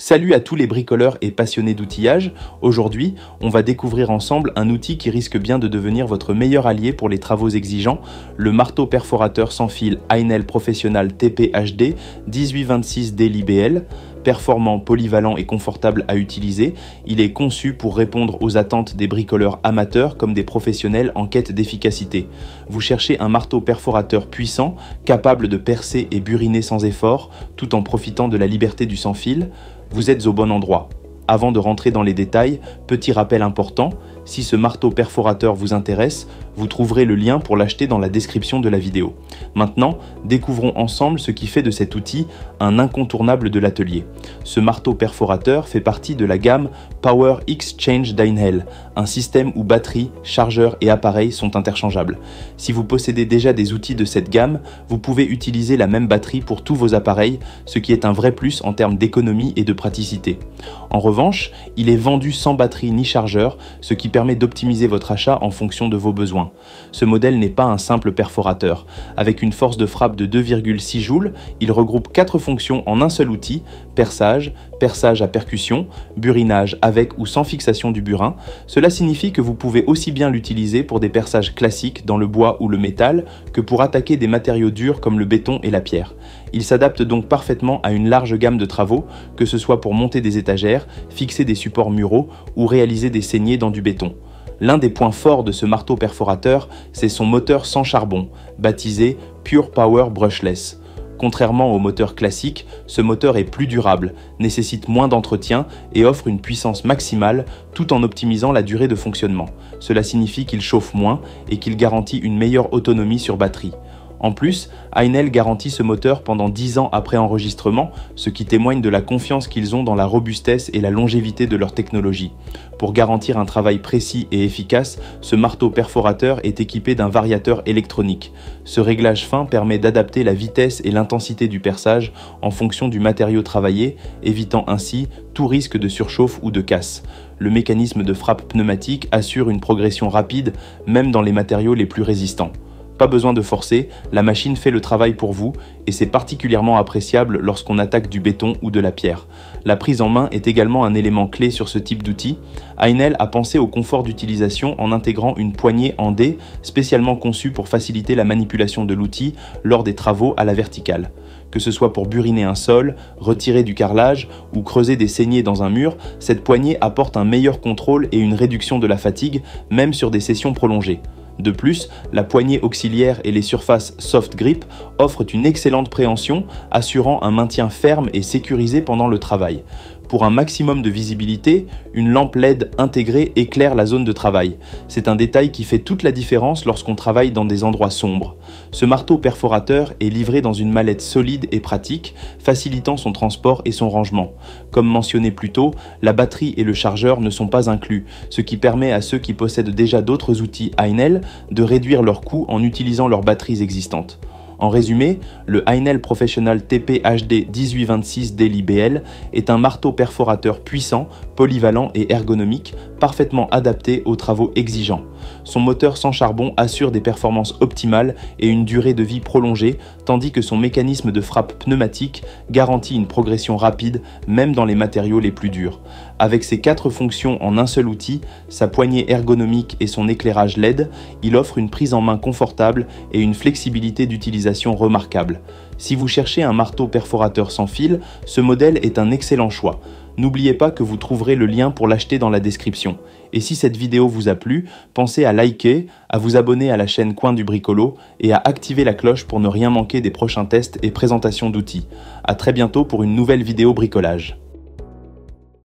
Salut à tous les bricoleurs et passionnés d'outillage. Aujourd'hui, on va découvrir ensemble un outil qui risque bien de devenir votre meilleur allié pour les travaux exigeants, le marteau perforateur sans fil Ainel Professional TP-HD 1826D LIBL. Performant, polyvalent et confortable à utiliser, il est conçu pour répondre aux attentes des bricoleurs amateurs comme des professionnels en quête d'efficacité. Vous cherchez un marteau perforateur puissant, capable de percer et buriner sans effort, tout en profitant de la liberté du sans-fil? Vous êtes au bon endroit. Avant de rentrer dans les détails, petit rappel important, si ce marteau perforateur vous intéresse, vous trouverez le lien pour l'acheter dans la description de la vidéo. Maintenant, découvrons ensemble ce qui fait de cet outil un incontournable de l'atelier. Ce marteau perforateur fait partie de la gamme Power Exchange d'Ainel, un système où batterie, chargeur et appareil sont interchangeables. Si vous possédez déjà des outils de cette gamme, vous pouvez utiliser la même batterie pour tous vos appareils, ce qui est un vrai plus en termes d'économie et de praticité. En revanche, il est vendu sans batterie ni chargeur, ce qui permet d'optimiser votre achat en fonction de vos besoins. Ce modèle n'est pas un simple perforateur. Avec une force de frappe de 2,6 joules, il regroupe 4 fonctions en un seul outil: perçage, perçage à percussion, burinage avec ou sans fixation du burin. Cela signifie que vous pouvez aussi bien l'utiliser pour des perçages classiques dans le bois ou le métal que pour attaquer des matériaux durs comme le béton et la pierre. Il s'adapte donc parfaitement à une large gamme de travaux, que ce soit pour monter des étagères, fixer des supports muraux ou réaliser des saignées dans du béton. L'un des points forts de ce marteau perforateur, c'est son moteur sans charbon, baptisé Pure Power Brushless. Contrairement au moteur classique, ce moteur est plus durable, nécessite moins d'entretien et offre une puissance maximale tout en optimisant la durée de fonctionnement. Cela signifie qu'il chauffe moins et qu'il garantit une meilleure autonomie sur batterie. En plus, Ainel garantit ce moteur pendant 10 ans après enregistrement, ce qui témoigne de la confiance qu'ils ont dans la robustesse et la longévité de leur technologie. Pour garantir un travail précis et efficace, ce marteau perforateur est équipé d'un variateur électronique. Ce réglage fin permet d'adapter la vitesse et l'intensité du perçage en fonction du matériau travaillé, évitant ainsi tout risque de surchauffe ou de casse. Le mécanisme de frappe pneumatique assure une progression rapide, même dans les matériaux les plus résistants. Pas besoin de forcer, la machine fait le travail pour vous et c'est particulièrement appréciable lorsqu'on attaque du béton ou de la pierre. La prise en main est également un élément clé sur ce type d'outil. Ainel a pensé au confort d'utilisation en intégrant une poignée en D spécialement conçue pour faciliter la manipulation de l'outil lors des travaux à la verticale. Que ce soit pour buriner un sol, retirer du carrelage ou creuser des saignées dans un mur, cette poignée apporte un meilleur contrôle et une réduction de la fatigue, même sur des sessions prolongées. De plus, la poignée auxiliaire et les surfaces soft grip offrent une excellente préhension, assurant un maintien ferme et sécurisé pendant le travail. Pour un maximum de visibilité, une lampe LED intégrée éclaire la zone de travail. C'est un détail qui fait toute la différence lorsqu'on travaille dans des endroits sombres. Ce marteau perforateur est livré dans une mallette solide et pratique, facilitant son transport et son rangement. Comme mentionné plus tôt, la batterie et le chargeur ne sont pas inclus, ce qui permet à ceux qui possèdent déjà d'autres outils Ainel de réduire leurs coûts en utilisant leurs batteries existantes. En résumé, le Ainel Professional TP-HD 1826D LIBL est un marteau perforateur puissant, polyvalent et ergonomique, parfaitement adapté aux travaux exigeants. Son moteur sans charbon assure des performances optimales et une durée de vie prolongée, tandis que son mécanisme de frappe pneumatique garantit une progression rapide, même dans les matériaux les plus durs. Avec ses 4 fonctions en un seul outil, sa poignée ergonomique et son éclairage LED, il offre une prise en main confortable et une flexibilité d'utilisation remarquable. Si vous cherchez un marteau perforateur sans fil, ce modèle est un excellent choix. N'oubliez pas que vous trouverez le lien pour l'acheter dans la description. Et si cette vidéo vous a plu, pensez à liker, à vous abonner à la chaîne Coin du Bricolo et à activer la cloche pour ne rien manquer des prochains tests et présentations d'outils. À très bientôt pour une nouvelle vidéo bricolage.